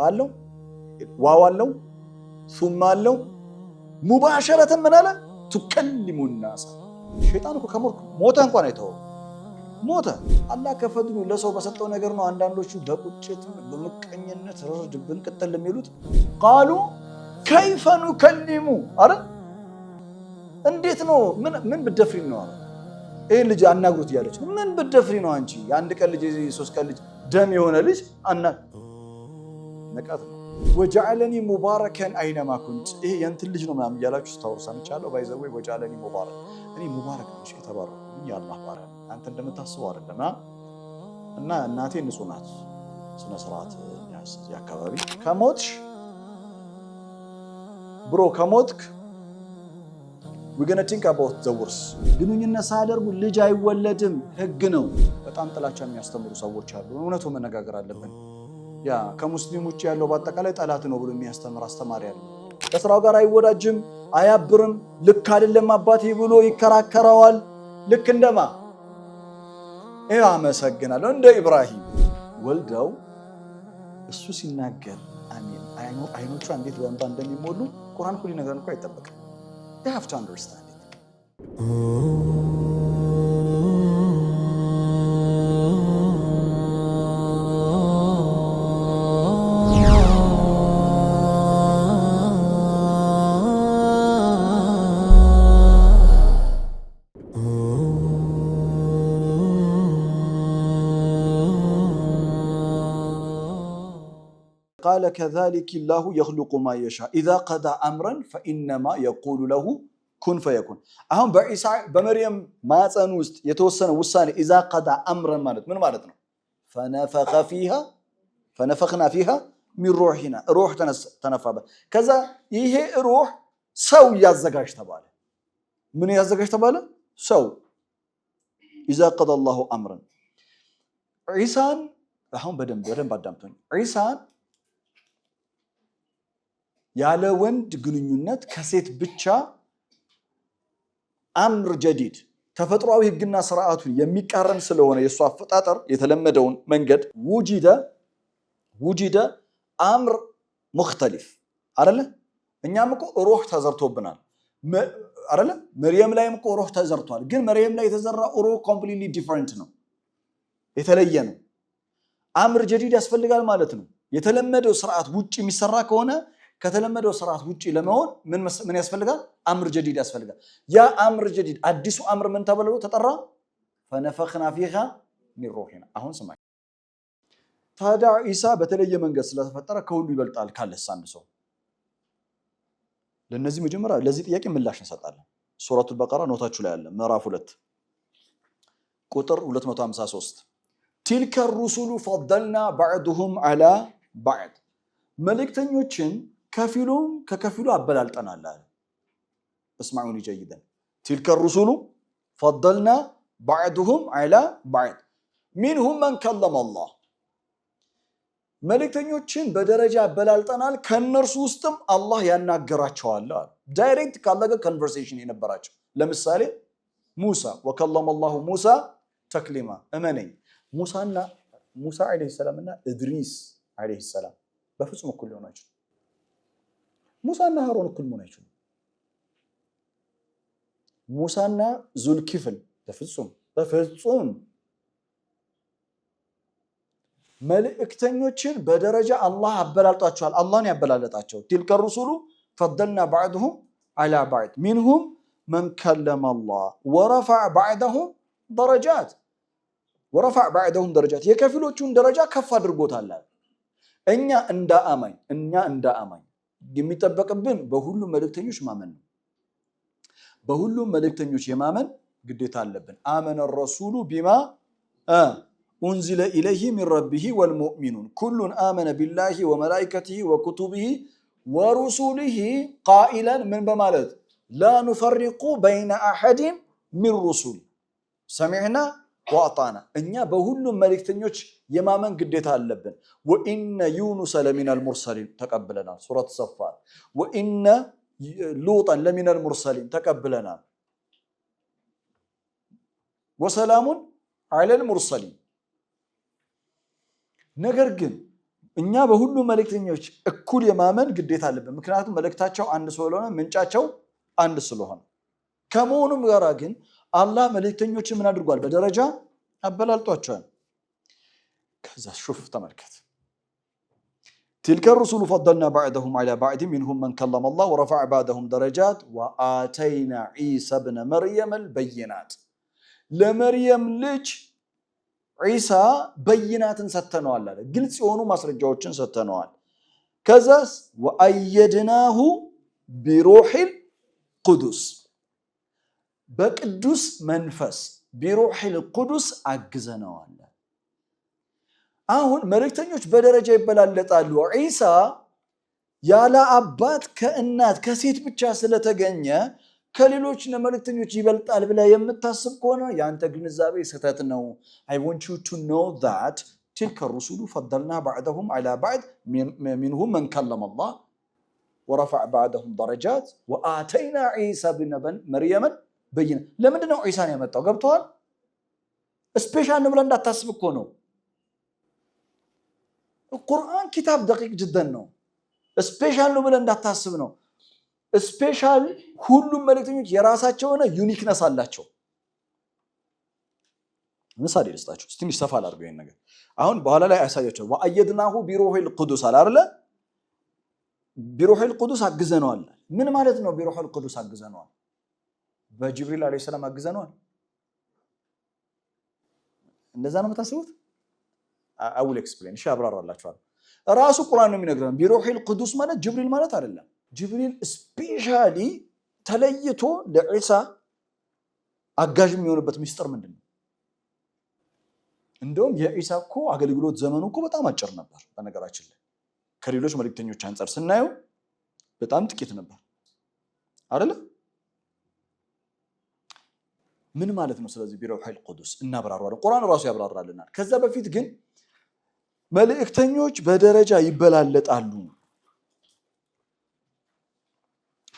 አለው ዋው አለው ثم አለው ሙባሸረተ ምን አለ تكلم الناس ሸይጣን እኮ ሞተ እንኳን አይተው ሞተ አላህ ከፈድሉ ለሰው በሰጠው ነገር ነው አንዳንዶቹ በቁጭት በመቀኘነት ረድብን ቀጠል ለሚሉት قالوا كيف نكلم አረ እንዴት ነው ምን በደፍሪ ነው አረ ይሄ ልጅ አናግሩት ያለች ምን በደፍሪ ነው አንቺ አንድ ቀን ልጅ ሶስት ቀን ልጅ ደም የሆነ ልጅ ነቃት وجعلني مباركا اينما كنت ይሄ የእንትን ልጅ ነው ማለት ያላችሁ ታውርሳንቻለሁ ባይዘው وجعلني مبارك እኔ ሙባረክ ነሽ ተባረክ ያላህ ባሪያ አንተ እንደምታስበው አይደለም እና እናቴ ንጹህ ናት ስነ ስርዓት ያካባቢ ከሞትሽ ብሮ ከሞትክ we going to think about the worst ግንኙነት ሳያደርጉ ልጅ አይወለድም ህግ ነው በጣም ጥላቻ የሚያስተምሩ ሰዎች አሉ እውነቱን መነጋገር አለብን ያ ከሙስሊሞች ያለው በአጠቃላይ ጠላት ነው ብሎ የሚያስተምር አስተማሪ አለ ከስራው ጋር አይወዳጅም አያብርም ልክ አይደለም አባቴ ብሎ ይከራከራዋል ልክ እንደማ ያመሰግናለሁ እንደ ኢብራሂም ወልደው እሱ ሲናገር አሜን አይኖቹ እንዴት በእንባ እንደሚሞሉ ቁርአን ሁሉ ነገር እንኳን አይጠበቅም they have to understand it قال كذلك الله يخلق ما يشاء إذا قضى أمرا فإنما يقول له كن فيكون أهم بعيسى بمريم ما تنوست يتوسن وسان إذا قضى أمرا مالت من مالتنا فنفخنا فيها من روحنا روح تنفى كذا يه روح سو يزغاش تباله من يزغاش تباله سو إذا قضى الله أمرا عيسى أهم بدم بدمتون عيسى ያለ ወንድ ግንኙነት ከሴት ብቻ አምር ጀዲድ ተፈጥሯዊ ህግና ስርዓቱን የሚቃረን ስለሆነ የሷ አፈጣጠር የተለመደውን መንገድ ውጂደ አምር ሙክተሊፍ አይደለ እኛም እኮ ሩህ ተዘርቶብናል አይደለ መርየም ላይም እኮ ሩህ ተዘርቷል ግን መርየም ላይ የተዘራ ሩህ ኮምፕሊትሊ ዲፈረንት ነው የተለየ ነው አምር ጀዲድ ያስፈልጋል ማለት ነው የተለመደው ስርዓት ውጪ የሚሰራ ከሆነ ከተለመደው ስርዓት ውጪ ለመሆን ምን ያስፈልጋል አምር ጀዲድ ያስፈልጋል ያ አምር ጀዲድ አዲሱ አምር ምን ተብሎ ተጠራ فنفخنا فيها من روحنا አሁን ስማይ ታዲያ ኢሳ በተለየ መንገድ ስለተፈጠረ ከሁሉ ይበልጣል ካለስ አንድ ሰው ለነዚህ መጀመሪያ ለዚህ ጥያቄ ምላሽ እንሰጣለን ሱረቱ በቀራ ኖታችሁ ላይ አለ ምዕራፍ 2 ቁጥር 253 تلك الرسل فضلنا بعضهم على بعض መልእክተኞችን ከፊሉም ከከፊሉ አበላልጠናል አለ اسمعوني جيدا تلك الرسل فضلنا بعضهم على بعض منهم من كلم الله መልእክተኞችን በደረጃ አበላልጠናል ከነርሱ ውስጥም አላህ ያናገራቸዋል አለ ዳይሬክት ካለገ ኮንቨርሴሽን የነበራቸው ለምሳሌ ሙሳ وكلم الله موسى تكليما እመነኝ ሙሳ አለይሂ ሰላምና ኢድሪስ አለይሂ ሰላም በፍጹም እኩል ሆናቸው ሙሳና ሃሩን እኩል ሆናቸው ሙሳና ዙልኪፍል በፍጹም መልእክተኞችን በደረጃ አላህ አበላልጣቸዋል አላህን ያበላለጣቸው تلك الرسل فضلنا بعضهم على بعض منهم من كلم الله ورفع بعضهم درجات የከፊሎቹን ደረጃ ከፍ አድርጎታል እኛ እንደ አማኝ የሚጠበቅብን በሁሉም መልእክተኞች ማመን ነው በሁሉም መልእክተኞች የማመን ግዴታ አለብን አመነ الرسول بما انزل اليه من ربه والمؤمنون كل آمن بالله وملائكته وكتبه ورسله قائلا من بمالت لا نفرق بين احد من رسل سمعنا واطعنا እኛ በሁሉም መልእክተኞች የማመን ግዴታ አለብን وان يونس لمن المرسلين ተቀበለና ሱረቱ ሰፋት وان لوطا لمن المرسلين ተቀበለና وسلام على المرسلين ነገር ግን እኛ በሁሉ መልእክተኞች እኩል የማመን ግዴታ አለብን። ምክንያቱም መልእክታቸው አንድ ስለሆነ ምንጫቸው አንድ ስለሆነ። ከመሆኑም ጋር ግን አላህ መልእክተኞችን ምን አድርጓል? በደረጃ አበላልጧቸዋል። ከዛ ሹፍ ተመልከት تلك الرسل فضلنا بعضهم على بعض منهم من كلم الله ورفع بعضهم درجات وآتينا عيسى ابن مريم البينات ለመርየም ልጅ ዒሳ በይናትን ሰጥተነዋል አለ። ግልጽ የሆኑ ማስረጃዎችን ሰጥተነዋል። ከዛስ ወአየድናሁ ቢሩሒል ቁዱስ በቅዱስ መንፈስ ቢሩሒል ቁዱስ አግዘነዋል። አሁን መልእክተኞች በደረጃ ይበላለጣሉ። ዒሳ ያለ አባት ከእናት ከሴት ብቻ ስለተገኘ ከሌሎች መልእክተኞች ይበልጣል ብለ የምታስብ ከሆነ ያንተ ግንዛቤ ስህተት ነው። I want you to know that تلك الرسل فضلنا بعضهم على بعض منهم من كلم الله ورفع بعضهم درجات وآتينا عيسى بن مريم بينا ለምንድን ነው ዒሳን ያመጣው? ገብቷል? ስፔሻል ነው ብለ እንዳታስብ እኮ ነው። ቁርአን ኪታብ ደቂቅ جدا ነው። ስፔሻል ነው ብለ እንዳታስብ ነው። ስፔሻል ሁሉም መልእክተኞች የራሳቸው ሆነ ዩኒክነስ አላቸው። ምሳሌ ልስጣችሁ ትንሽ ሰፋ አድርገው ይሄን ነገር አሁን በኋላ ላይ አሳያቸው። ወአየድናሁ ቢሩሂል ቁዱስ አይደለ? ቢሩሂል ቁዱስ አግዘነዋል። ምን ማለት ነው? ቢሩሂል ቁዱስ አግዘነዋል። በጅብሪል አለይሂ ሰላም አግዘነዋል። እንደዛ ነው የምታስቡት? አውል ኤክስፕሌን እሺ፣ አብራራላችኋለሁ። ራሱ ቁርአን ነው የሚነግረን። ቢሩሂል ቁዱስ ማለት ጅብሪል ማለት አይደለም። ጅብሪል ስፔሻሊ ተለይቶ ለዒሳ አጋዥ የሚሆንበት ሚስጥር ምንድነው? እንደውም የዒሳ እኮ አገልግሎት ዘመኑ እኮ በጣም አጭር ነበር። በነገራችን ላይ ከሌሎች መልእክተኞች አንፃር ስናየው በጣም ጥቂት ነበር አይደለ? ምን ማለት ነው? ስለዚህ ቢሩሂል ቁዱስ እናብራራለን። ቁርአን ራሱ ያብራራልናል። ከዛ በፊት ግን መልእክተኞች በደረጃ ይበላለጣሉ።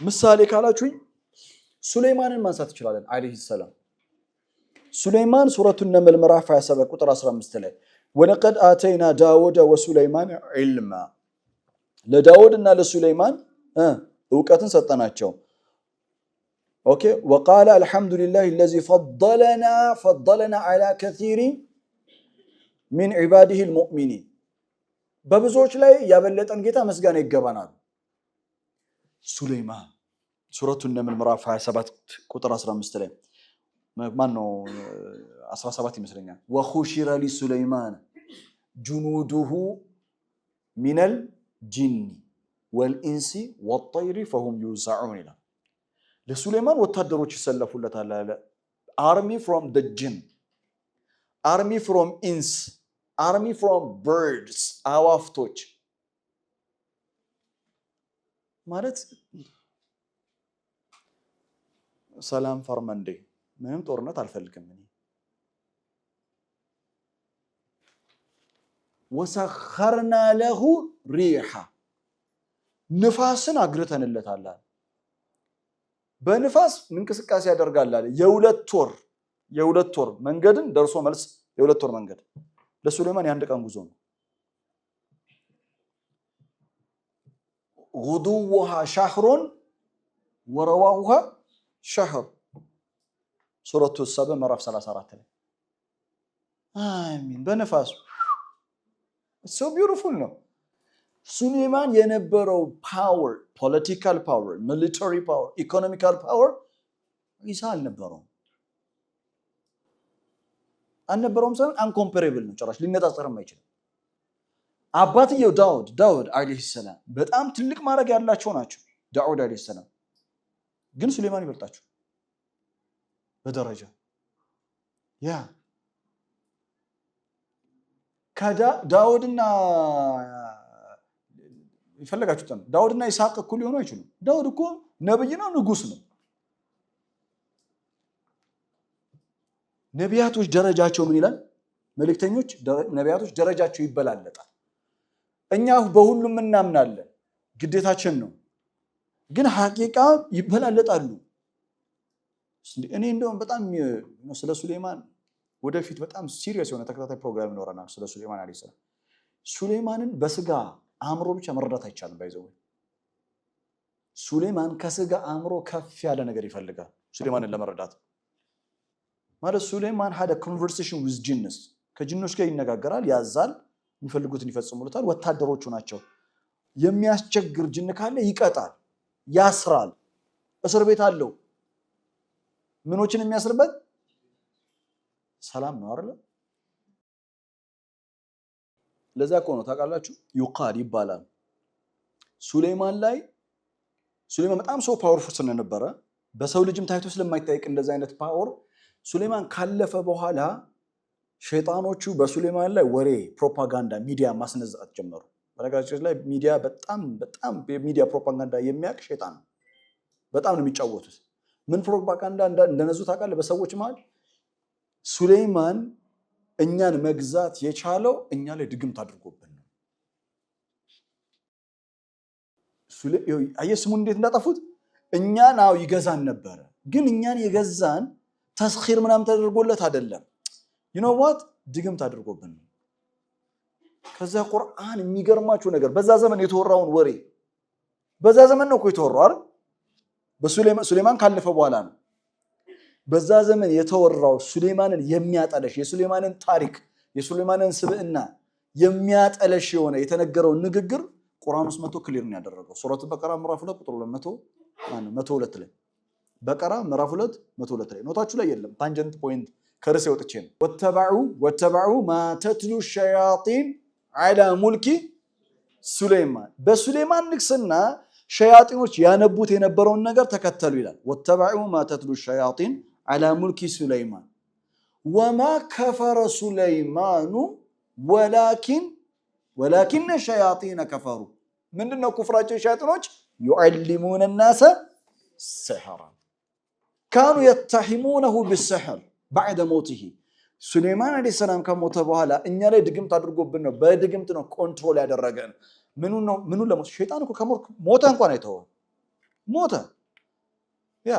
ምሳሌ ካላችሁኝ ሱለይማንን ማንሳት እንችላለን አለይሂ ሰላም። ሱለይማን ሱረቱ ነምል ምዕራፍ 27 ቁጥር 15 ላይ ወለቀድ አተይና ዳውድ ወሱለይማን ዒልማ ለዳውድና ለሱለይማን ዕውቀትን ሰጠናቸው። ኦኬ وقال الحمد لله الذي فضلنا على كثير من عباده المؤمنين በብዙዎች ላይ ያበለጠን ጌታ መስጋና ይገባናል። ሱለይማን ሱረቱ ነምል ምዕራፍ 27 ቁጥር 15 ላይ ማን ነው 17 ይመስለኛል። ወኹሽረ ሊሱለይማን ጁኑዱሁ ሚነል ጂኒ ወልኢንሲ ወጠይሪ ፈሁም ዩዛዑን ይላል። ለሱለይማን ወታደሮች ይሰለፉለታል አለ። አርሚ ፍሮም ደ ጂን፣ አርሚ ፍሮም ኢንስ፣ አርሚ ፍሮም በርድስ አዋፍቶች ማለት ሰላም ፈርመንዴ ምንም ጦርነት አልፈልግም እኔ ወሰኸርና ለሁ ሪሃ ንፋስን አግርተንለታል። በንፋስ እንቅስቃሴ ያደርጋል አለ። የሁለት ወር መንገድን ደርሶ መልስ የሁለት ወር መንገድ ለሱለይማን የአንድ ቀን ጉዞ ነው። غدوها شهر ورواها شهر ሱረቱ ሰበ ምዕራፍ 34 ላይ አሚን በነፋስ so beautiful ነው። ሱለይማን የነበረው ፓወር ፖለቲካል ፓወር ሚሊተሪ ፓወር ኢኮኖሚካል ፓወር ኢሳ አልነበረውም ሳይሆን አንኮምፓሬብል ነው። ጭራሽ ሊነጻጸርም አይችልም። አባትየው ዳውድ አለይሂ ሰላም በጣም ትልቅ ማድረግ ያላቸው ናቸው። ዳውድ አለይሂ ሰላም ግን ሱለይማን ይበልጣቸው በደረጃ ያ ዳውድና ይፈልጋችሁት ዳውድና ኢሳቅ እኩል ሊሆኑ አይችሉም። ዳውድ እኮ ነብይ ነው፣ ንጉስ ነው። ነቢያቶች ደረጃቸው ምን ይላል? መልእክተኞች ነቢያቶች ደረጃቸው ይበላለጣል። እኛ በሁሉም እናምናለን፣ ግዴታችን ነው። ግን ሐቂቃ ይበላለጣሉ። እኔ እንደውም በጣም ስለ ሱለይማን ወደፊት በጣም ሲሪየስ የሆነ ተከታታይ ፕሮግራም ይኖረናል። ስለ ሱለይማን አለይሂ ሰላም ሱሌማንን በስጋ አእምሮ ብቻ መረዳት አይቻልም። ባይዘው ሱሌማን ከስጋ አእምሮ ከፍ ያለ ነገር ይፈልጋል ሱሌማንን ለመረዳት ማለት ሱሌማን had a conversation with jinns ከጅኖች ጋር ይነጋገራል ያዛል የሚፈልጉትን ይፈጽሙልታል ወታደሮቹ ናቸው የሚያስቸግር ጅን ካለ ይቀጣል ያስራል እስር ቤት አለው ምኖችን የሚያስርበት ሰላም ነው አይደል ለዛ እኮ ነው ታውቃላችሁ ይቃል ይባላል ሱሌማን በጣም ሰው ፓወርፉል ስለነበረ በሰው ልጅም ታይቶ ስለማይታይቅ እንደዛ አይነት ፓወር ሱሌማን ካለፈ በኋላ ሸይጣኖቹ በሱሌማን ላይ ወሬ ፕሮፓጋንዳ ሚዲያ ማስነዛት ጀመሩ በነገራችን ላይ ሚዲያ በጣም ሚዲያ ፕሮፓጋንዳ የሚያቅ ሸይጣን በጣም ነው የሚጫወቱት ምን ፕሮፓጋንዳ እንደነዙ ታውቃለህ በሰዎች ማለት ሱሌማን እኛን መግዛት የቻለው እኛ ላይ ድግምት አድርጎብን ነው አየስሙ እንዴት እንዳጠፉት እኛን ይገዛን ነበር ግን እኛን የገዛን ተስኺር ምናም ተደርጎለት አይደለም you know what ድግምት አድርጎብን ነው ከዛ ቁርአን የሚገርማችሁ ነገር በዛ ዘመን የተወራውን ወሬ በዛ ዘመን ነው እኮ የተወራው አይደል በሱሌማን ካለፈ በኋላ ነው በዛ ዘመን የተወራው ሱሌማንን የሚያጠለሽ የሱሌማንን ታሪክ የሱሌማንን ስብዕና የሚያጠለሽ የሆነ የተነገረው ንግግር ቁርአን ውስጥ መጥቶ ክሊር ነው ያደረገው ሱረቱ በቀራ ምዕራፍ 2 ቁጥር 102 ላይ በቀራ ምዕራፍ 2 102 ላይ ኖታችሁ ላይ የለም ታንጀንት ፖይንት ከርስ ወጥቼ ነው ወተባዑ ማ ተትሉ ሸያጢን على ሙልኪ ሱሌማን በሱሌማን ንግስና ሸያጢኖች ያነቡት የነበረውን ነገር ተከተሉ ይላል ወተባዑ ማ ተትሉ ሸያጢን على ሙልኪ ሱሌማን وما كفر سليمان ولكن الشياطين كفروا ምንድነው ኩፍራቸው ሸያጢኖች يعلمون الناس السحر كانوا يتهمونه بالسحر بعد موته ሱሌማን አለይሂ ሰላም ከሞተ በኋላ እኛ ላይ ድግምት አድርጎብን ነው በድግምት ነው ኮንትሮል ያደረገን ምኑ ለሞት ሸይጣን እኮ ሞተ እንኳን አይተው ሞተ ያ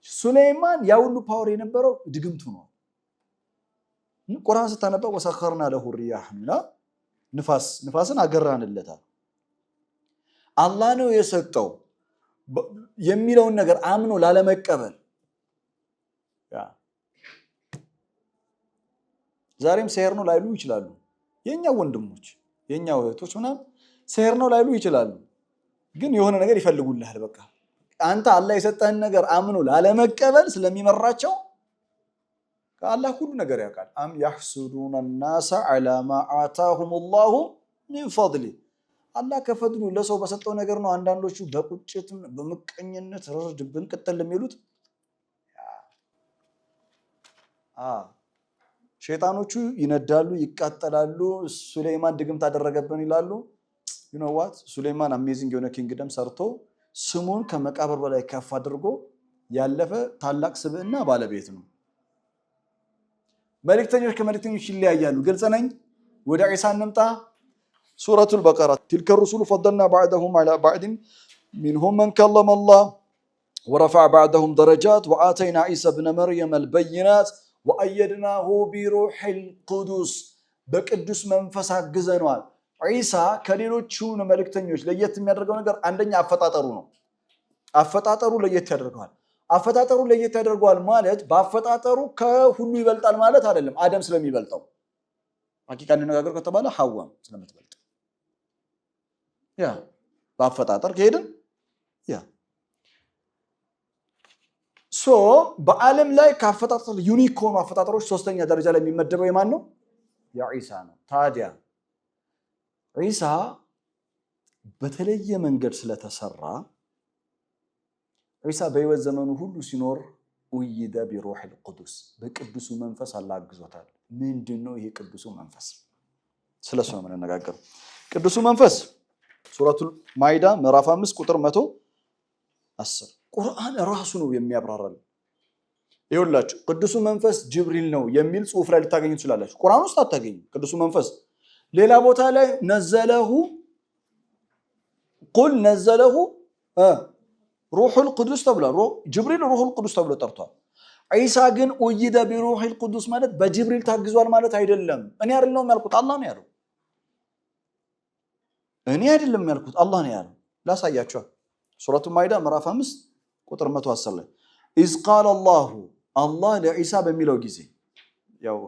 ሱሌማን ያ ሁሉ ፓወር የነበረው ድግምቱ ነው ቁርአን ስታነባ ወሰኸርና ለሁ ሪያህ ንፋስን አገራንለታል አላህ ነው የሰጠው የሚለውን ነገር አምኖ ላለመቀበል ያ ዛሬም ሰህር ነው ላይሉ ይችላሉ የኛ ወንድሞች የኛ እህቶች ምናምን ሰህር ነው ላይሉ ይችላሉ ግን የሆነ ነገር ይፈልጉልሃል በቃ አንተ አላህ የሰጠህን ነገር አምኖ ላለመቀበል ስለሚመራቸው ከአላህ ሁሉ ነገር ያውቃል አም يحسدون الناس على ما آتاهم الله من فضل አላህ ከፈድሉ ለሰው በሰጠው ነገር ነው አንዳንዶቹ በቁጭትም በመቀኘነት ረድብን ከተል የሚሉት ሸይጣኖቹ ይነዳሉ ይቃጠላሉ ሱሌማን ድግምት አደረገብን ይላሉ you know what ሱሌማን አሜዚንግ የሆነ ኪንግደም ሰርቶ ስሙን ከመቃብር በላይ ከፍ አድርጎ ያለፈ ታላቅ ስብዕና ባለቤት ነው መልእክተኞች ከመልእክተኞች ይለያያሉ ግልጽ ነኝ ወደ ኢሳ እንምጣ ሱረቱል በቀራ تلك الرسل فضلنا بعضهم على بعض منهم من كلم الله ورفع بعضهم درجات وآتينا عيسى ابن مريم البينات وأيدناه بروح القدس በቅዱስ መንፈስ አግዘናል ኢሳ ከሌሎቹ መልእክተኞች ለየት የሚያደርገው ነገር አንደኛ አፈጣጠሩ ነው አፈጣጠሩ ለየት ያደርገዋል አፈጣጠሩ ለየት ያደርገዋል ማለት በአፈጣጠሩ ከሁሉ ይበልጣል ማለት አይደለም አደም ስለሚበልጠው ሐቂቃን ነገር ከተባለ ሐዋም ስለምትበልጥ ያ በአፈጣጠር ከሄድን ያ በዓለም ላይ ከአፈጣጠር ዩኒክ ሆኖ አፈጣጠሮች ሶስተኛ ደረጃ ላይ የሚመደበው የማን ነው ያ ኢሳ ነው ታዲያ ኢሳ በተለየ መንገድ ስለተሰራ ኢሳ በህይወት ዘመኑ ሁሉ ሲኖር ወይደ በሩህ القدس በቅዱሱ መንፈስ አላህ አግዞታል ምንድነው ይሄ ቅዱሱ መንፈስ ስለሱ ነው የምንነጋገረው ቅዱሱ መንፈስ ሱረቱል ማኢዳ ምዕራፍ 5 ቁጥር 110 ቁርአን ራሱ ነው የሚያብራራል ይኸውላችሁ ቅዱሱ መንፈስ ጅብሪል ነው የሚል ጽሑፍ ላይ ልታገኙ ትችላላችሁ ቁርአን ውስጥ አታገኙ ቅዱሱ መንፈስ ሌላ ቦታ ላይ ነዘለሁ ቁል ነዘለሁ ሩሁል ቅዱስ ተብሏል ጅብሪል ሩሁል ቅዱስ ተብሎ ጠርቷል ኢሳ ግን ወይደ በሩሁል ቅዱስ ማለት በጅብሪል ታግዟል ማለት አይደለም እኔ አይደለም ያልኩት አላህ ነው ያለው እኔ አይደለም ያልኩት አላህ ነው ያለው። ላሳያችሁ ሱረቱ ማኢዳ ምዕራፍ 5 ቁጥር 110 ላይ ኢዝ ቃለ አላህ ለዒሳ በሚለው ጊዜ ያው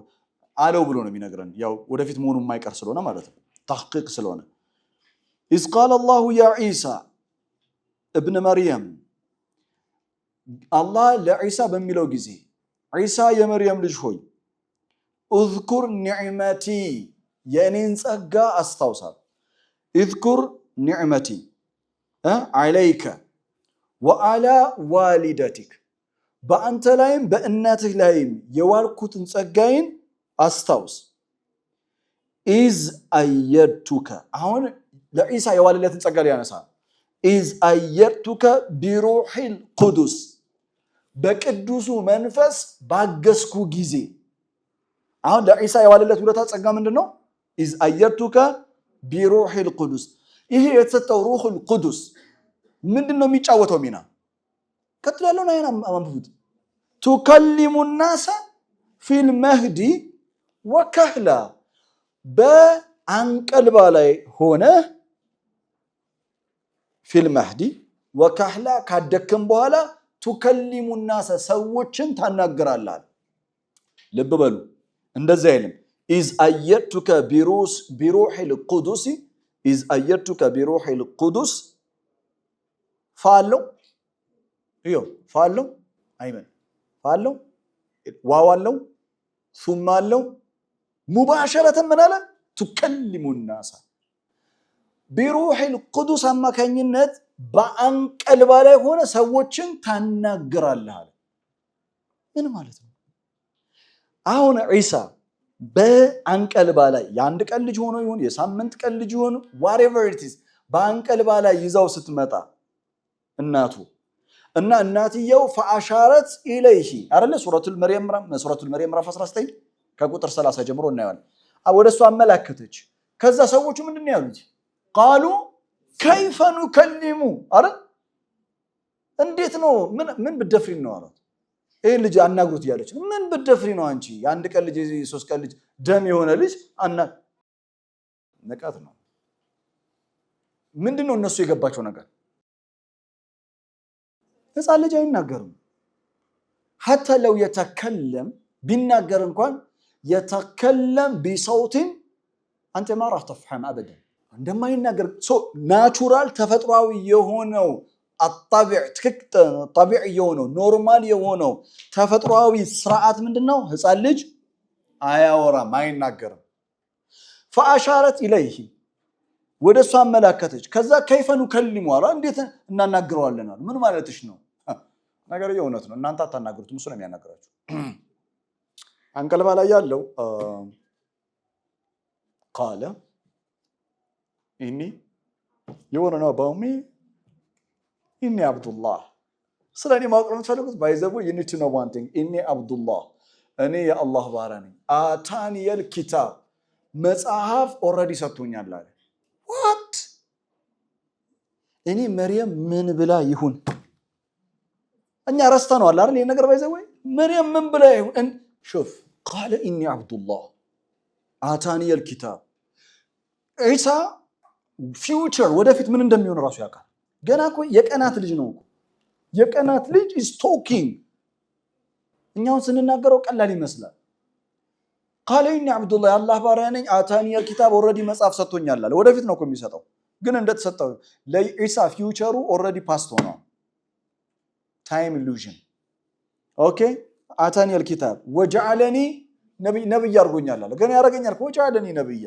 አለው ብሎ ነው የሚነግረን። ያው ወደፊት መሆኑ የማይቀር ስለሆነ ማለት ነው ተሕቂቅ ስለሆነ ኢዝ ቃለ አላሁ ያ ዒሳ እብነ መርየም አላህ ለዒሳ በሚለው ጊዜ ዒሳ የመርየም ልጅ ሆይ እዝኩር ኒዕመቲ የእኔን ጸጋ አስታውሳል። እዝኩር ኒዕመቲ ዐለይከ ወዐላ ዋሊደቲክ በአንተ ላይም በእናትህ ላይም የዋልኩትን ጸጋይን አስታውስ። ኢዝ አየድቱከ አሁን ለዒሳ የዋለለትን ጸጋ ሊያነሳ ኢዝ አየድቱከ ቢሩሒል ቁዱስ በቅዱሱ መንፈስ ባገዝኩ ጊዜ። አሁን ለዒሳ የዋለለት ውለታ ጸጋ ምንድን ነው? ኢዝ አየድቱከ ቢሩሒል ቁዱስ። ይሄ የተሰጠው ሩሑል ቁዱስ ምንድን ነው የሚጫወተው ሚና? ቀጥሎ ያለውን አይና አንብቡት። ቱከሊሙ ናሰ ፊል መህዲ ወከህላ በአንቀልባ ላይ ሆነ ፊል መህዲ ወከህላ ካደክም በኋላ ቱከሊሙ ናሰ ሰዎችን ታናግራለህ። ልብ በሉ እንደዚህ አይልም። ኢዝ አየድቱከ ቢሩሒል ቁዱስ ኢዝ አየድቱከ ቢሩሒል ቁዱስ ፋለው እዩ ፋለው አይመን ፋለው ዋው አለው ሱም አለው ሙባሸረተን ምን አለ ቱከሊሙ ናሰ ቢሩሒል ቁዱስ አማካኝነት በአንቀልባ ላይ ሆነ ሰዎችን ታናግራለህ አለ። ምን ማለት ነው? አሁን ዒሳ በአንቀልባ ላይ የአንድ ቀን ልጅ ሆኖ ይሁን የሳምንት ቀን ልጅ ይሁን whatever it is በአንቀልባ ላይ ይዛው ስትመጣ እናቱ እና እናትየው ፈአሻረት ኢለይሂ አይደለ ሱረቱል መርየም ምዕራፍ 19 ከቁጥር 30 ጀምሮ እናያለን። ወደሱ አመላከተች። ከዛ ሰዎቹ ምንድነው ያሉት? ቃሉ ከይፈ ኑከሊሙ አረ እንዴት ነው ምን ብትደፍሪ ነው አሉት። ይሄ ልጅ አናግሩት እያለች ምን ብትደፍሪ ነው አንቺ የአንድ ቀን ልጅ የሶስት ቀን ልጅ ደም የሆነ ልጅ ንቀት ነው። ምንድነው እነሱ የገባቸው ነገር? ህፃን ልጅ አይናገርም። ሐታ ለው የተከለም ቢናገር እንኳን የተከለም ቢሰውትን አንተ ما راح تفهم ابدا እንደማይናገር ናቹራል ተፈጥሯዊ የሆነው አጣቢዕ طبيعي የሆነው ኖርማል የሆነው ተፈጥሯዊ ስርዓት ምንድነው? ህፃን ልጅ አያወራም አይናገርም። فاشارت اليه ወደሱ አመላከተች። ከዛ كيف نكلم አለ እንዴት እናናግረዋለን አለ። ምን ማለትሽ ነው? ነገር የእውነት ነው። እናንተ አታናግሩትም እሱ ነው የሚያናግራችሁ። አንቀልባ ላይ ያለው قال إني you want to know about me إني عبد الله ስለኔ ማወቅ የምትፈልጉት ባይዘቡ you need to know one thing إني عبد الله እኔ የአላህ ባሪያ ነኝ። አታኒየል ኪታብ መጽሐፍ ኦልሬዲ ሰጥቶኛል አለ። what እኔ መርየም ምን ብላ ይሁን እኛ ረስተነዋል አይደል? ይሄ ነገር ባይዘው መርየም ምን ብላ ይሁን شوف قال إني عبد الله آتاني الكتاب ዒሳ ፊውቸር ወደፊት ምን እንደሚሆን ራሱ ያውቃል። ገና እኮ የቀናት ልጅ ነው። የቀናት ልጅ is talking እኛውን ስንናገረው ቀላል ይመስላል። قال إني عبد الله አላህ ባሪያ ነኝ። آتاني الكتاب ኦልሬዲ መጽሐፍ ሰጥቶኛል አለ። ወደፊት ነው እኮ የሚሰጠው ግን እንደተሰጠው ለዒሳ ፊውቸሩ ኦልሬዲ ፓስት ሆኗል። ታይም ኢሉዥን ኦኬ آتاني الكتاب وجعلني ነብይ አድርጎኛል አለ። ገና ያረጋኛል ወጀዐለኒ ነብያ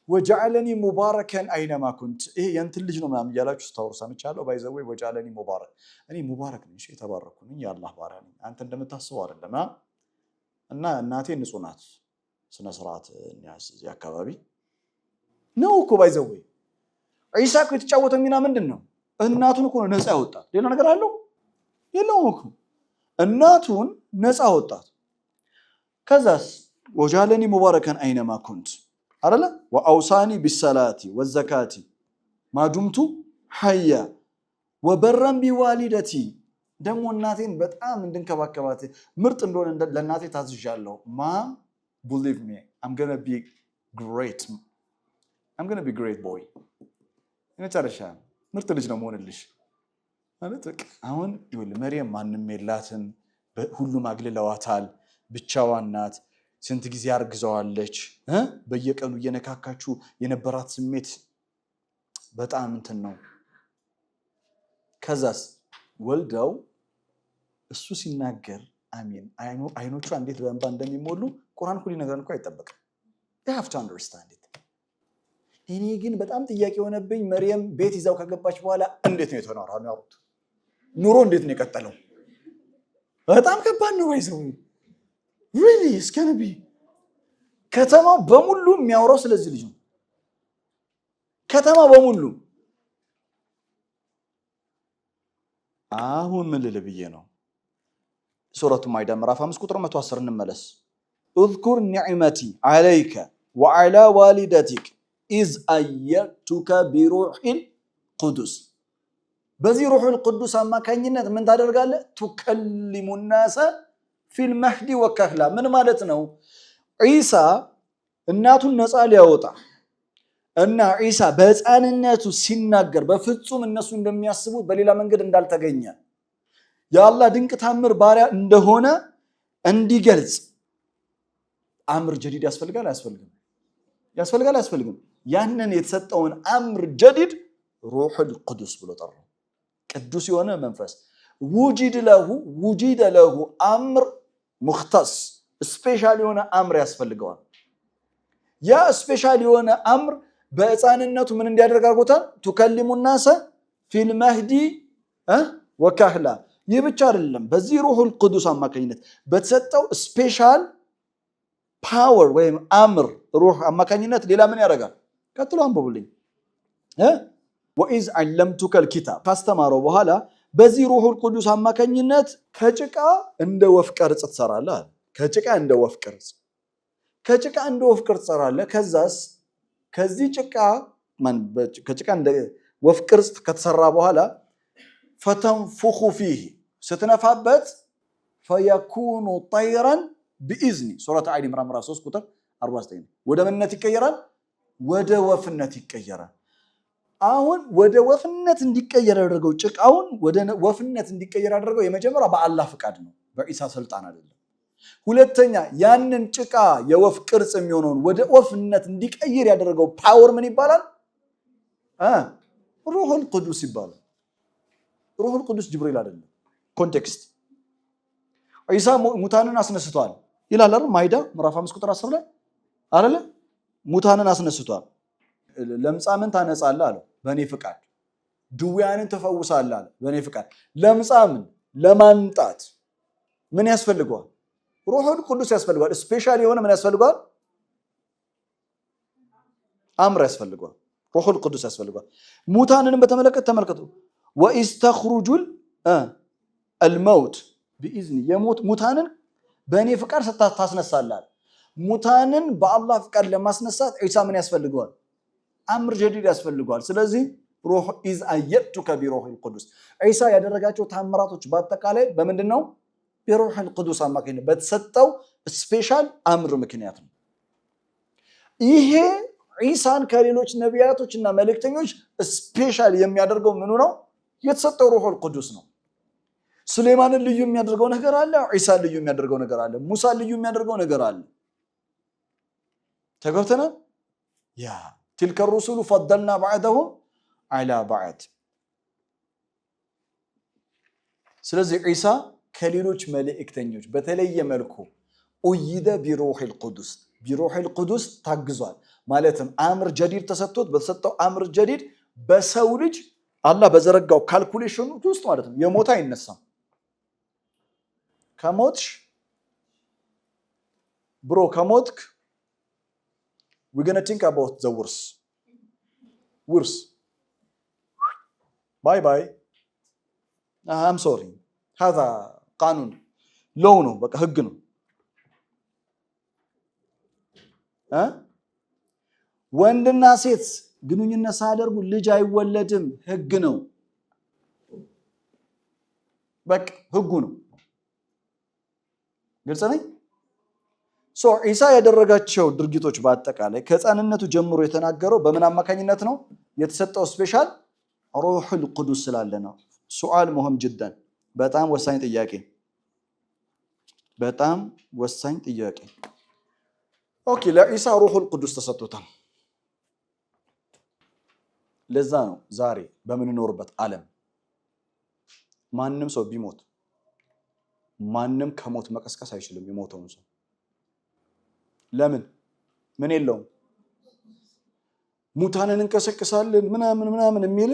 ወጀዐለኒ ሙባረከን አይነማ ኩንት። ይሄ የእንትን ልጅ ነው ምናምን እያላችሁ ስታወሩ ሰምቻለሁ። ባይዘው ወጀዐለኒ ሙባረክ እኔ ሙባረክ ነኝ፣ የተባረኩ ነኝ፣ የአላህ ባሪያ ነኝ። አንተ እንደምታስበው አይደለም እና እናቴ ንጹህ ናት። ስነ ስርዓት እዚህ አካባቢ ነው እኮ ባይዘው ዒሳ እኮ የተጫወተው ሚና ምንድን ነው? እናቱን እኮ ነው ነፃ ያወጣት። ሌላ ነገር አለው የለውም እኮ እናቱን ነፃ አወጣት። ከዛስ ወጀዐለኒ ሙባረከን አይነማ ኩንት አይደለ ወአውሳኒ ቢሰላቲ ወዘካቲ ማዱምቱ ሐያ ወበረን ቢዋሊደቲ ደግሞ እናቴን በጣም እንድንከባከባት ምርጥ እንደሆነ ለእናቴ ታዝዣለሁ። ማም believe me I'm going to be great boy የመጨረሻ ምርጥ ልጅ ነው መሆንልሽ ማለት በቃ አሁን ይኸውልህ መርየም ማንም የላትም ሁሉም አግልለዋታል ብቻዋን ናት ስንት ጊዜ አርግዘዋለች በየቀኑ እየነካካችሁ የነበራት ስሜት በጣም እንትን ነው ከዛስ ወልደው እሱ ሲናገር አሜን አይኖቹ እንዴት በእንባ እንደሚሞሉ ቁርአን ሁሉ ነገር እንኳን አይጠበቅም you have to understand it እኔ ግን በጣም ጥያቄ ሆነብኝ መርየም ቤት ይዛው ከገባች በኋላ እንዴት ነው የተኖረው ያሩት ኑሮ እንዴት ነው የቀጠለው በጣም ከባድ ነው ወይዘው really it's going to be ከተማው በሙሉ የሚያወራው ስለዚህ ልጅ ነው ከተማው በሙሉ አሁን ምን ልልብዬ ነው ሱረቱ ማይዳ ምዕራፍ 5 ቁጥር 110 እንመለስ اذكر نعمتي عليك وعلى والدتك إذ أيدتك بروح القدس በዚህ ሩሑል ቅዱስ አማካኝነት ምን ታደርጋለህ تكلم الناس في المهد وكهلا ምን ማለት ነው ኢሳ እናቱን ነፃ ሊያወጣ እና ኢሳ በህፃንነቱ ሲናገር በፍጹም እነሱ እንደሚያስቡት በሌላ መንገድ እንዳልተገኘ የአላህ ድንቅ ታምር ባሪያ እንደሆነ እንዲገልጽ አምር ጀዲድ ያስፈልጋል አያስፈልግም ያንን የተሰጠውን አምር ጀዲድ ሩሑል ቅዱስ ብሎ ጠራው ቅዱስ የሆነ መንፈስ ውጂደ ለሁ አምር ሙኽተስ ስፔሻል የሆነ አምር ያስፈልገዋል ያ ስፔሻል የሆነ አምር በህፃንነቱ ምን እንዲያደርግ አድርጎታል تكلم الناس في المهد وكهلا ይህ ብቻ አይደለም በዚህ ሩሑል ቅዱስ አማካኝነት በተሰጠው ስፔሻል ፓወር ወይም አምር ሩህ አማካኝነት ሌላ ምን ያደርጋል ቀጥሎ አንብቡልኝ وإذ علمتك الكتاب ካስተማረው በኋላ በዚህ ሩሑል ቅዱስ አማካኝነት ከጭቃ እንደ ወፍ ቅርጽ ትሰራለህ ከጭቃ እንደ ወፍ ቅርጽ ትሰራለህ ከዛስ ከዚህ ጭቃ ከጭቃ እንደ ወፍ ቅርጽ ከተሰራ በኋላ فتنفخ فيه ስትነፋበት فيكون طيرا بإذن سورة آل عمران 3 ቁጥር 49 ወደ ምንነት ይቀየራል ወደ ወፍነት ይቀየራል አሁን ወደ ወፍነት እንዲቀየር ያደረገው ጭቃውን ወደ ወፍነት እንዲቀየር ያደረገው የመጀመሪያ በአላህ ፍቃድ ነው በኢሳ ስልጣን አይደለም ሁለተኛ ያንን ጭቃ የወፍ ቅርጽ የሚሆነውን ወደ ወፍነት እንዲቀየር ያደረገው ፓወር ምን ይባላል ሩሑል ቅዱስ ይባላል ሩሑል ቅዱስ ጅብሪል አይደለም ኮንቴክስት ኢሳ ሙታንን አስነስቷል ይላል አይደል ማይዳ ምዕራፍ 5 ቁጥር 10 ላይ አይደል ሙታንን አስነስቷል ለምጻምን ታነጻለህ አለ በኔ ፍቃድ ድውያንን ተፈውሳለህ አለ በኔ ፍቃድ ለምጻምን ለማንጣት ምን ያስፈልጋል ሩሑል ቅዱስ ያስፈልጋል ስፔሻል የሆነ ምን ያስፈልጋል አምር ያስፈልጋል ሩሑል ቅዱስ ያስፈልጋል ሙታንን በተመለከተ ተመልከቱ ወኢስተኽሩጁል الموت بإذن يموت ሙታንን በእኔ ፍቃድ ታስነሳለህ ሙታንን በአላህ ፍቃድ ለማስነሳት ኢሳ ምን ያስፈልጋል አምር ጀዲድ ያስፈልጋል ስለዚህ ሩህ ኢዝ አየቱከ ቢሩሂል ቅዱስ ኢሳ ያደረጋቸው ታምራቶች በአጠቃላይ በምንድነው ቢሩሂል ቅዱስ አማካኝነት በተሰጠው ስፔሻል አምር ምክንያት ነው ይሄ ኢሳን ከሌሎች ነቢያቶችና መልእክተኞች ስፔሻል የሚያደርገው ምኑ ነው የተሰጠው ሩሑል ቅዱስ ነው ሱሌማንን ልዩ የሚያደርገው ነገር አለ ኢሳን ልዩ የሚያደርገው ነገር አለ ሙሳን ልዩ የሚያደርገው ነገር አለ ተገብተና ያ تلك الرسل فضلنا بعضهم على بعض ስለዚህ ኢሳ ከሌሎች መልእክተኞች በተለየ መልኩ ኡይደ ቢሩሂል ቅዱስ ታግዟል ማለትም አምር ጀዲድ ተሰጥቶት በተሰጠው አምር ጀዲድ በሰው ልጅ አላህ በዘረጋው ካልኩሌሽን ውስጥ ማለት ነው የሞታ አይነሳም ከሞትሽ ብሮ ከሞትክ we're going to think about the worse bye I'm sorry هذا قانون لونه በቃ ህግ ነው ወንድና ሴት ግንኙነት ሳያደርጉ ልጅ አይወለድም ህግ ነው በቃ ህጉ ነው ግልጽ ነው ኢሳ ያደረጋቸው ድርጊቶች በአጠቃላይ ከህፃንነቱ ጀምሮ የተናገረው በምን አማካኝነት ነው? የተሰጠው ስፔሻል ሩሑል ቁዱስ ስላለ ነው። ሱአል ሙሂም ጅደን፣ በጣም ወሳኝ ጥያቄ፣ በጣም ወሳኝ ጥያቄ። ኦኬ፣ ለኢሳ ሩሑል ቁዱስ ተሰጥቶታል። ለዛ ነው ዛሬ በምንኖርበት ዓለም ማንም ሰው ቢሞት ማንም ከሞት መቀስቀስ አይችልም የሞተውን ሰው። ለምን? ምን የለውም። ሙታንን እንቀሰቅሳለን ምናምን የሚል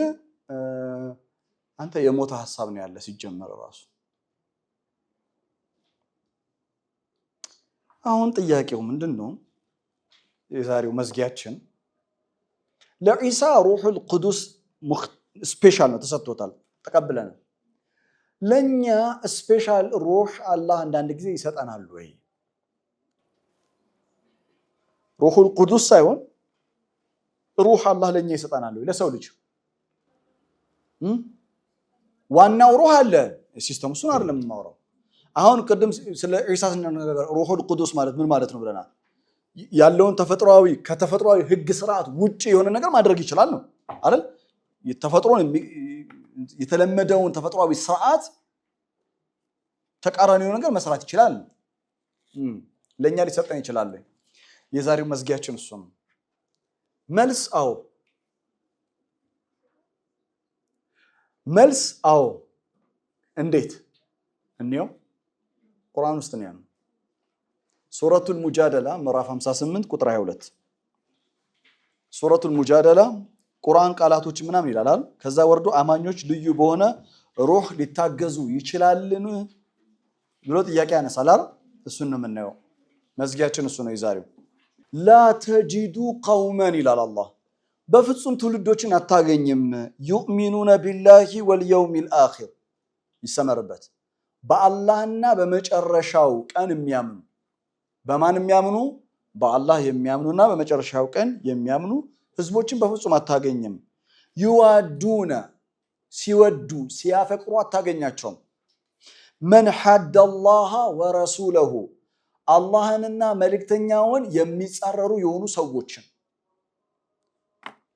አንተ የሞተ ሐሳብ ነው ያለ ሲጀመር ራሱ። አሁን ጥያቄው ምንድነው? የዛሬው መዝጊያችን ለኢሳ ሩሑል ቁዱስ ስፔሻል ነው ተሰጥቶታል፣ ተቀብለናል። ለኛ ስፔሻል ሩህ አላህ አንዳንድ ጊዜ ይሰጠናል ወይ? ሩሑል ቁዱስ ሳይሆን ሩህ አላህ ለኛ ይሰጠናል ወይ? ለሰው ልጅ ዋናው ሩህ አለ ሲስተም፣ እሱን አይደለም የምናወራው። አሁን ቅድም ስለ ኢሳ ስንነጋገር ሩሑል ቁዱስ ማለት ምን ማለት ነው ብለናል። ያለውን ተፈጥሯዊ ከተፈጥሯዊ ህግ ስርዓት ውጪ የሆነ ነገር ማድረግ ይችላል ነው አይደል? የተፈጥሮን የተለመደውን ተፈጥሯዊ ስርዓት ተቃራኒው ነገር መስራት ይችላል። ለኛ ሊሰጠን ይችላል። የዛሬው መዝጊያችን እሱ ነው። መልስ አዎ፣ መልስ አዎ። እንዴት እንየው? ቁርአን ውስጥ ነው ያለው። ሱረቱል ሙጃደላ ምዕራፍ 58 ቁጥር 22 ሱረቱል ሙጃደላ ቁርአን ቃላቶች ምናምን ይላል። ከዛ ወርዶ አማኞች ልዩ በሆነ ሩህ ሊታገዙ ይችላልን ብሎ ጥያቄ ያነሳል። እሱን ነው የምናየው። መዝጊያችን እሱ ነው የዛሬው። ላ ተጂዱ ቀውመን ይላል አላህ፣ በፍጹም ትውልዶችን አታገኝም። ዩእሚኑነ ቢላሂ ወልየውሚል አኺር፣ ይሰመርበት፣ በአላህና በመጨረሻው ቀን የሚያምኑ። በማን የሚያምኑ? በአላህ የሚያምኑና በመጨረሻው ቀን የሚያምኑ ህዝቦችን በፍጹም አታገኝም። ይዋዱነ፣ ሲወዱ ሲያፈቅሩ አታገኛቸውም። መን ሐደ አላህ ወረሱለሁ፣ አላህንና መልእክተኛውን የሚጻረሩ የሆኑ ሰዎችን።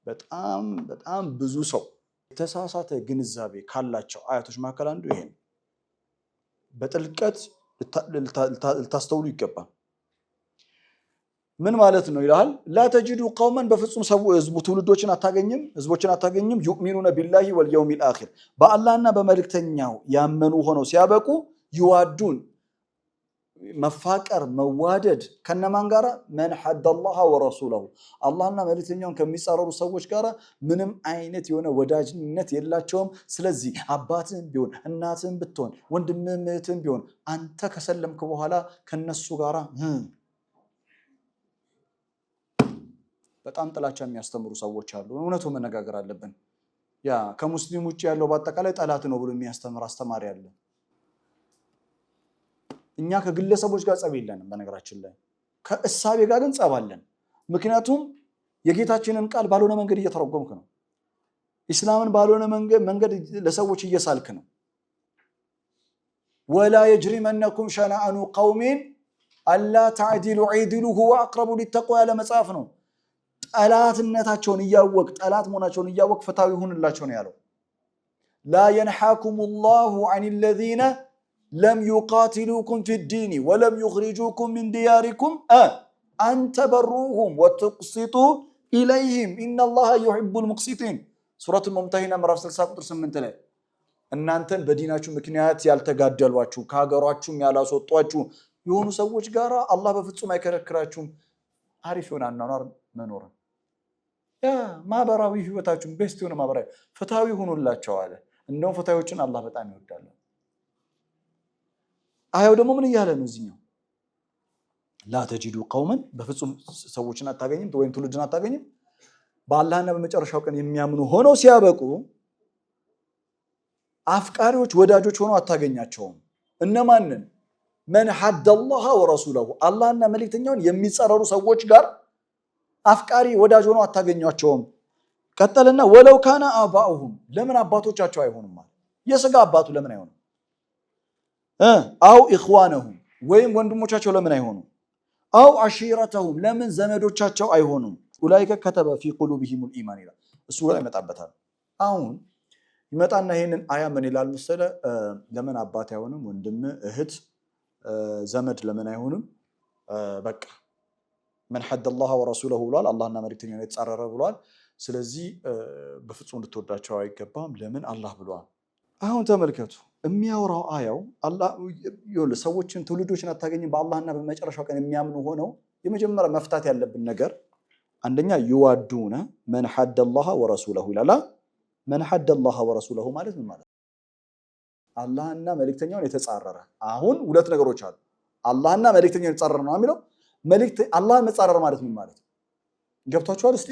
በጣም በጣም ብዙ ሰው የተሳሳተ ግንዛቤ ካላቸው አያቶች መካከል አንዱ ይሄ ነው። በጥልቀት ልታስተውሉ ይገባል። ምን ማለት ነው ይላል? ላ ተጂዱ ቀውመን፣ በፍጹም ህዝቡ ትውልዶችን አታገኝም፣ ህዝቦችን አታገኝም። ዩእሚኑነ ቢላሂ ወልየውሚል አኺር፣ በአላህና በመልእክተኛው ያመኑ ሆነው ሲያበቁ፣ ይዋዱን፣ መፋቀር መዋደድ ከነማን ጋራ? መን ሐደ አላህ ወረሱለሁ፣ አላህና መልእክተኛውን ከሚጻረሩ ሰዎች ጋራ ምንም አይነት የሆነ ወዳጅነት የላቸውም። ስለዚህ አባትህም ቢሆን እናትህም ብትሆን ወንድምህም እህትህም ቢሆን አንተ ከሰለምክ በኋላ ከነሱ ጋራ በጣም ጥላቻ የሚያስተምሩ ሰዎች አሉ። እውነቱ መነጋገር አለብን። ያ ከሙስሊም ውጭ ያለው በአጠቃላይ ጠላት ነው ብሎ የሚያስተምር አስተማሪ አለ። እኛ ከግለሰቦች ጋር ጸብ የለንም። በነገራችን ላይ ከእሳቤ ጋር ግን ጸብ አለን። ምክንያቱም የጌታችንን ቃል ባልሆነ መንገድ እየተረጎምክ ነው። ኢስላምን ባልሆነ መንገድ ለሰዎች እየሳልክ ነው። ወላ የጅሪመነኩም ሸነአኑ ቀውሚን አላ ተዕዲሉ ዒዲሉ ሁወ አቅረቡ ሊተቅዋ ያለ መጽሐፍ ነው። ጠላትነታቸውን እያወቅ ጠላት መሆናቸውን እያወቅ ፍትሃዊ ሁንላቸው ነው ያለው። ላ የንሓኩም ላሁ ዐን ለዚነ ለም ዩቃትሉኩም ፊዲኒ ወለም ዩኽሪጁኩም ሚን ዲያሪኩም አን ተበሩሁም ወትቅሲጡ ኢለይህም ኢነላሃ ዩሒቡል ሙቅሲጢን። ሱረቱል ሙምተሂና ምዕራፍ 60 ቁጥር 8 ላይ እናንተን በዲናችሁ ምክንያት ያልተጋደሏችሁ ከሀገሯችሁም ያላስወጧችሁ የሆኑ ሰዎች ጋር አላህ በፍጹም አይከረክራችሁም አሪፍ የሆነ አኗኗር መኖርን ማህበራዊ ህይወታችሁን ቤስት የሆነ ማህበራዊ ፍትሃዊ ሁኑላቸው አለ። እንደውም ፍትሃዊዎችን አላህ በጣም ይወዳል። አያው ደግሞ ምን እያለ ነው እዚህኛው? ላ ተጂዱ ቀውመን፣ በፍጹም ሰዎችን አታገኝም ወይም ትውልድን አታገኝም በአላህና በመጨረሻው ቀን የሚያምኑ ሆነው ሲያበቁ አፍቃሪዎች ወዳጆች ሆነው አታገኛቸውም። እነማንን? መን ሐደ አላህ ወረሱለሁ፣ አላህና መልእክተኛውን የሚጻረሩ ሰዎች ጋር አፍቃሪ ወዳጅ ሆነው አታገኟቸውም። ቀጠልና ወለው ካነ አባኡሁም፣ ለምን አባቶቻቸው አይሆኑም? የስጋ አባቱ ለምን አይሆኑም? አው ኢኽዋነሁም፣ ወይም ወንድሞቻቸው ለምን አይሆኑም? አው አሺረተሁም ለምን ዘመዶቻቸው አይሆኑም ኡላይከ ከተበ ፊ ቁሉቢሂሙል ኢማን ይላል እሱ ላይ ይመጣበታል አሁን ይመጣና ይሄንን አያ ምን ይላል መሰለ ለምን አባት አይሆንም ወንድም እህት ዘመድ ለምን አይሆንም በቃ من حد الله ورسوله ብሏል አላህና መልእክተኛውን የተጻረረ ብሏል ስለዚህ በፍጹም እንድትወዳቸው አይገባም ለምን አላህ ብሏል አሁን ተመልከቱ የሚያወራው አያው አላህ ይወል ሰዎችን ትውልዶችን አታገኝም በአላህና በመጨረሻው ቀን የሚያምኑ ሆነው የመጀመሪያ መፍታት ያለብን ነገር አንደኛ ይዋዱነ من حد الله ورسوله ይላል من حد الله ورسوله ማለት ምን ማለት አላህና መልእክተኛውን የተጻረረ አሁን ሁለት ነገሮች አሉ አላህና መልእክተኛውን የተጻረረ ነው የሚለው መልእክት አላህን መጻረር ማለት ምን ማለት ገብታችኋል እስቲ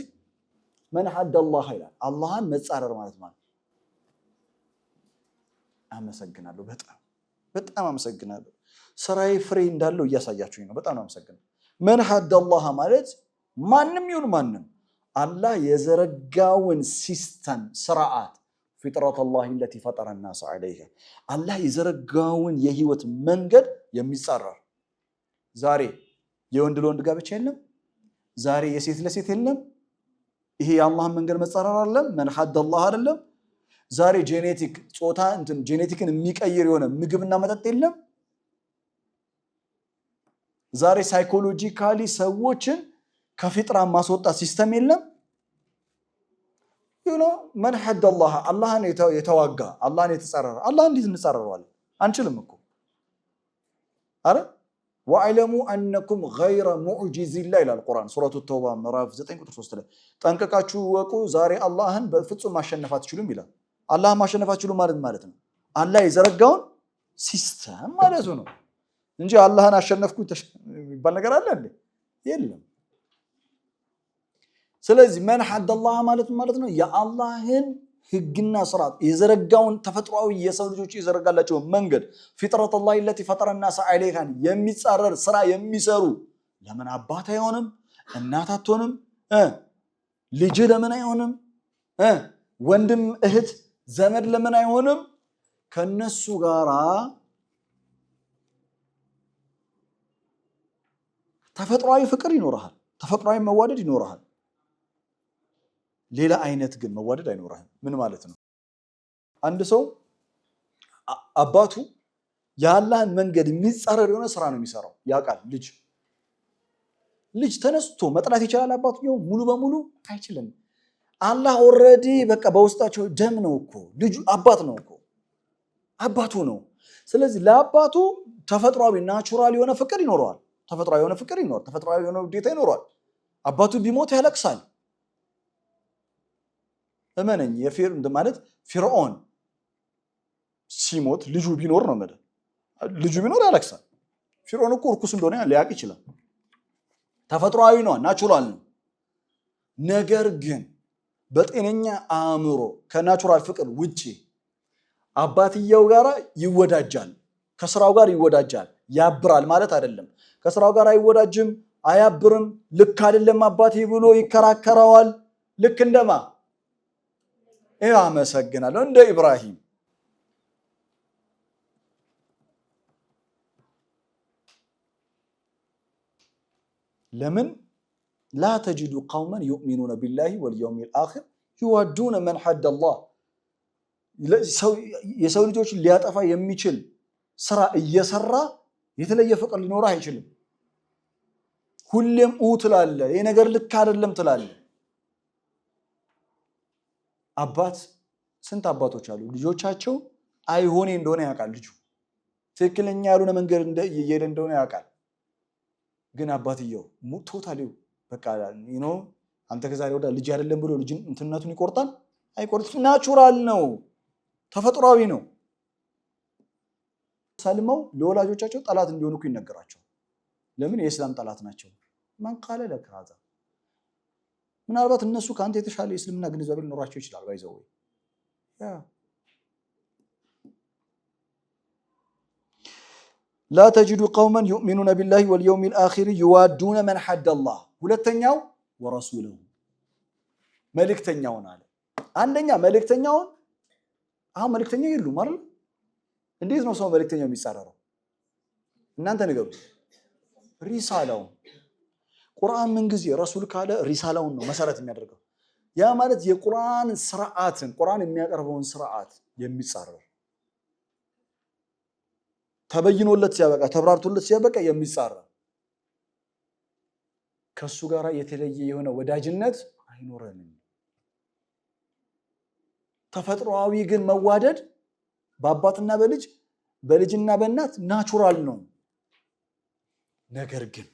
من حد الله ይላል አላህን መጻረር ማለት አመሰግናለሁ በጣም አመሰግናለሁ ስራዬ ፍሬ እንዳለው እያሳያችሁኝ ነው በጣም አመሰግናለሁ من حد الله ማለት ማንንም ይሁን ማንንም አላህ የዘረጋውን ሲስተም ስርዓት فطرة الله التي فطر الناس عليها አላህ የዘረጋውን የህይወት መንገድ የሚጻረር ዛሬ የወንድ ለወንድ ጋብቻ የለም ዛሬ የሴት ለሴት የለም ይሄ የአላህን መንገድ መጻረር አይደለም من حد الله አይደለም ዛሬ ጄኔቲክ ጾታ ጄኔቲክን የሚቀይር የሆነ ምግብና መጠጥ የለም ዛሬ ሳይኮሎጂካሊ ሰዎችን ከፍጥራ ማስወጣት ሲስተም የለም من حد الله አላህን የተዋጋ አላህን የተጻረረ አላህ እንዴት እንጻረረዋለን አንችልም እኮ አረ وعلموا انكم غير معجز الله الى القران سوره التوبه ምዕራፍ 9 ቁጥር 3 ላይ ጠንቀቃችሁ ወቁ ዛሬ አላህን በፍጹም ማሸነፍ አትችሉም ይላል አላህ ማሸነፍ አትችሉም ማለት ነው አላህ የዘረጋውን ሲስተም ማለት ነው እንጂ አላህን አሸነፍኩ ይባል ነገር አለ እንዴ የለም ስለዚህ من حد الله ማለት ነው የአላህን ህግና ስርዓት የዘረጋውን ተፈጥሯዊ የሰው ልጆች የዘረጋላቸው መንገድ فطرة الله التي فطر الناس عليها የሚጻረር ስራ የሚሰሩ ለምን አባት አይሆንም እናት አትሆንም ልጅ ለምን አይሆንም ወንድም እህት ዘመድ ለምን አይሆንም ከነሱ ጋራ ተፈጥሯዊ ፍቅር ይኖርሃል ተፈጥሯዊ መዋደድ ይኖርሃል ሌላ አይነት ግን መዋደድ አይኖርህም ምን ማለት ነው አንድ ሰው አባቱ ያላህን መንገድ የሚጻረር የሆነ ስራ ነው የሚሰራው ያቃል ልጅ ተነስቶ መጥላት ይችላል አባቱ ሙሉ በሙሉ አይችልም አላህ ኦሬዲ በቃ በውስጣቸው ደም ነው እኮ ልጅ አባት ነው እኮ አባቱ ነው ስለዚህ ለአባቱ ተፈጥሯዊ ናቹራል የሆነ ፍቅር ይኖረዋል ተፈጥሯዊ የሆነ ፍቅር ይኖር ተፈጥሯዊ የሆነ ውዴታ ይኖረዋል አባቱ ቢሞት ያለቅሳል እመነኝ ማለት ፊርዖን ሲሞት ልጁ ቢኖር ነው ማለት ልጁ ቢኖር ያለቅሳል ፊርዖን እኮ እርኩስ እንደሆነ ሊያቅ ይችላል ተፈጥሯዊ ነው ናቹራል ነው ነገር ግን በጤነኛ አእምሮ ከናቹራል ፍቅር ውጪ አባትየው ጋራ ይወዳጃል ከስራው ጋር ይወዳጃል ያብራል ማለት አይደለም ከስራው ጋር አይወዳጅም አያብርም ልክ አይደለም አባቴ ብሎ ይከራከራዋል ልክ እንደማ አመሰግናለሁ እንደ ኢብራሂም ለምን لا تجد قوما يؤمنون بالله واليوم الآخر يوادون من حد الله የሰው ልጆችን ሊያጠፋ የሚችል ስራ እየሰራ የተለየ ፍቅር ሊኖር አይችልም ሁሌም ትላለ ይሄ ነገር ልክ አይደለም ትላለ አባት ስንት አባቶች አሉ ልጆቻቸው አይሆኔ እንደሆነ ያውቃል ልጁ ትክክለኛ ያልሆነ መንገድ እየሄደ እንደሆነ ያውቃል ግን አባትየው ቶታሊ በቃ አንተ ከዛሬ ወዳ ልጅ አይደለም ብሎ ልጅ እንትነቱን ይቆርጣል አይቆርጥም ናቹራል ነው ተፈጥሯዊ ነው ሰልመው ለወላጆቻቸው ጠላት እንዲሆኑ ይነገራቸው ለምን የእስላም ጠላት ናቸው ማን ቃለ ለክ هذا ምናልባት እነሱ ካንተ የተሻለ እስልምና ግንዛቤ ሊኖራቸው ይችላል ባይዘው لا تجد قوما يؤمنون بالله واليوم الآخر يوادون من حد الله ሁለተኛው ورسوله መልእክተኛውን አለ አንደኛ መልእክተኛውን አሁን መልእክተኛው ይሉ ማለት እንዴት ነው ሰው መልእክተኛው የሚጻረረው እናንተ ንገሩ ሪሳላው ቁርአን ምን ጊዜ ረሱል ካለ ሪሳላውን ነው መሰረት የሚያደርገው። ያ ማለት የቁርአን ስርዓትን ቁርአን የሚያቀርበውን ስርዓት የሚጻረር ተበይኖለት ሲያበቃ ተብራርቶለት ሲያበቃ የሚጻረር ከሱ ጋር የተለየ የሆነ ወዳጅነት አይኖረንም። ተፈጥሯዊ ግን መዋደድ በአባትና በልጅ በልጅና በእናት ናቹራል ነው። ነገር ግን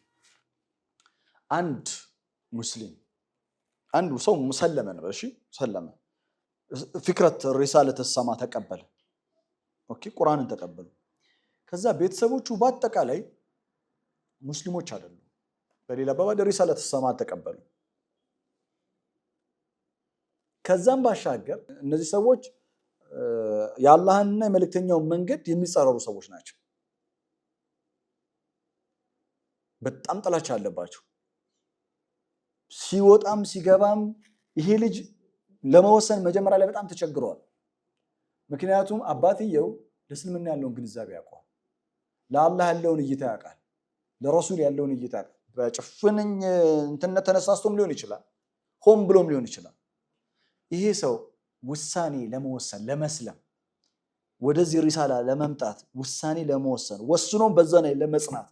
አንድ ሙስሊም አንዱ ሰው ሙሰለመ ነው እሺ ሰለመ ፍክረት ሪሳለት السما ተቀበለ ኦኬ ቁርአንን ተቀበሉ። ከዛ ቤተሰቦቹ በአጠቃላይ ሙስሊሞች አይደሉም። በሌላ አባባል ሪሳለት السما ተቀበሉ። ከዛም ባሻገር እነዚህ ሰዎች የአላህንና የመልእክተኛውን መንገድ የሚጻረሩ ሰዎች ናቸው። በጣም ጥላቻ አለባቸው። ሲወጣም ሲገባም ይሄ ልጅ ለመወሰን መጀመሪያ ላይ በጣም ተቸግሯል። ምክንያቱም አባትየው ለእስልምና ያለውን ግንዛቤ ያውቃል፣ ለአላህ ያለውን እይታ ያውቃል፣ ለረሱል ያለውን እይታ ያውቃል። በጭፍንኝ እንትነት ተነሳስቶም ሊሆን ይችላል፣ ሆም ብሎም ሊሆን ይችላል። ይሄ ሰው ውሳኔ ለመወሰን ለመስለም ወደዚህ ሪሳላ ለመምጣት ውሳኔ ለመወሰን ወስኖም በዛ ላይ ለመጽናት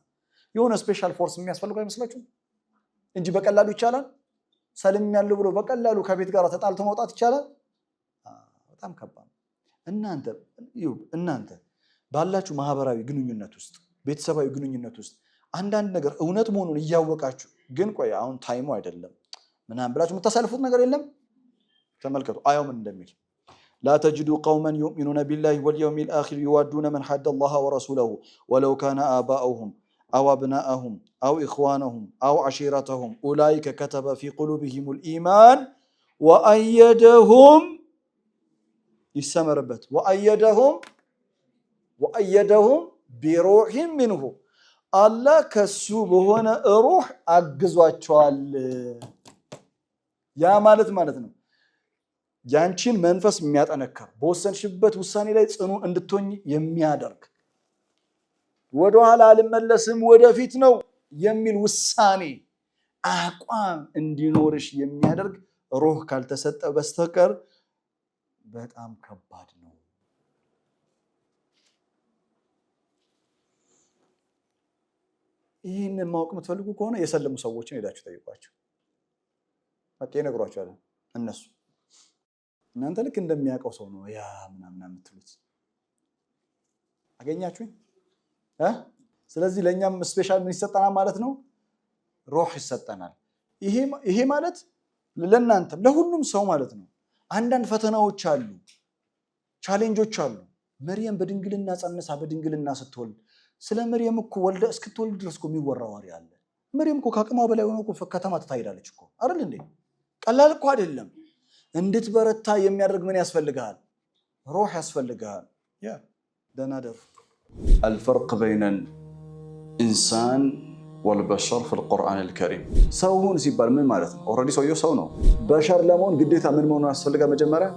የሆነ ስፔሻል ፎርስ የሚያስፈልገው አይመስላችሁም? እንጂ በቀላሉ ይቻላል። ሰልም ያለው ብሎ በቀላሉ ከቤት ጋር ተጣልቶ መውጣት ይቻላል? በጣም ከባድ። እናንተ ባላችሁ ማህበራዊ ግንኙነት ውስጥ ቤተሰባዊ ግንኙነት ውስጥ አንዳንድ ነገር እውነት መሆኑን እያወቃችሁ ግን ቆይ አሁን ታይሙ አይደለም ምናምን ብላችሁ የምታሳልፉት ነገር የለም? ተመልከቱ አያው ምን እንደሚል لا تجدوا قوما يؤمنون بالله واليوم الآخر يوادون من حد الله ورسوله ولو كان آباؤهم أو أبناءهم أو إخوانهم أو عشيرتهم أولئك كتب في قلوبهم الإيمان وأيدهم يسمربت وأيدهم بروح منه الله كسوب هنا روح أجزواتشوال يا مالتنا ያንቺን መንፈስ የሚያጠነክር በወሰንሽበት ውሳኔ ላይ ጽኑ እንድትሆኚ የሚያደርግ ወደ ኋላ አልመለስም ወደፊት ነው የሚል ውሳኔ አቋም እንዲኖርሽ የሚያደርግ ሩህ ካልተሰጠ በስተቀር በጣም ከባድ ነው። ይህንን ማወቅ የምትፈልጉ ከሆነ የሰለሙ ሰዎችን ሄዳችሁ ጠይቋቸው። በቃ ይነግሯቸዋል እነሱ እናንተ ልክ እንደሚያውቀው ሰው ነው ያ ምናምን የምትሉት አገኛችሁኝ። ስለዚህ ለኛም ስፔሻል ምን ይሰጠናል ማለት ነው? ሩህ ይሰጠናል። ይሄ ማለት ለእናንተም ለሁሉም ሰው ማለት ነው። አንዳንድ ፈተናዎች አሉ፣ ቻሌንጆች አሉ። መርየም በድንግልና ጸንሳ በድንግልና ስትወልድ ስለ መርየም እኮ ወልዳ እስክትወልድ ድረስ እኮ የሚወራ ወሬ አለ። መርየም እኮ ከአቅሟ በላይ ሆኖ እኮ ከተማ ትታይዳለች እኮ አይደል እንዴ? ቀላል እኮ አይደለም። እንድትበረታ የሚያደርግ ምን ያስፈልጋል? ሩህ ያስፈልጋል። ያ ደናደር الفرق بين الإنسان والبشر في القرآن الكريم ሰው ሁን ሲባል ምን ማለት ነው? ኦልሬዲ ሰውየው ሰው ነው። በሸር ለመሆን ግዴታ ምን መሆኑ ያስፈልጋል? መጀመሪያ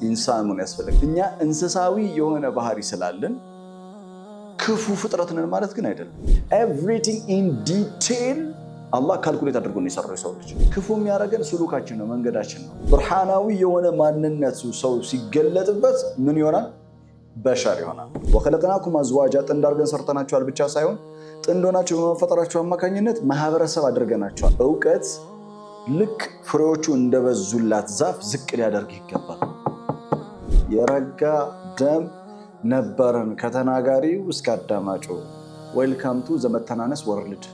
ኢንሳን መሆን ያስፈልጋል። እኛ እንስሳዊ የሆነ ባህሪ ስላለን ክፉ ፍጥረት ነን ማለት ግን አይደለም። ኤቭሪቲንግ ኢን ዲቴል አላህ ካልኩሌት አድርጎ ነው የሰራው ሰው ልጅ። ክፉ የሚያደርገን ስሉካችን ነው፣ መንገዳችን ነው። ብርሃናዊ የሆነ ማንነቱ ሰው ሲገለጥበት ምን ይሆናል? በሸር ይሆናል። ወኸለቅናኩም አዝዋጃ ጥንድ አድርገን ሰርተናቸዋል ብቻ ሳይሆን ጥንድ ሆናቸው በመፈጠራቸው አማካኝነት ማህበረሰብ አድርገናቸዋል። እውቀት ልክ ፍሬዎቹ እንደበዙላት ዛፍ ዝቅ ሊያደርግ ይገባል። የረጋ ደም ነበረን ከተናጋሪው እስከ አዳማጩ። ዌልካም ቱ ዘመተናነስ ወርልድ።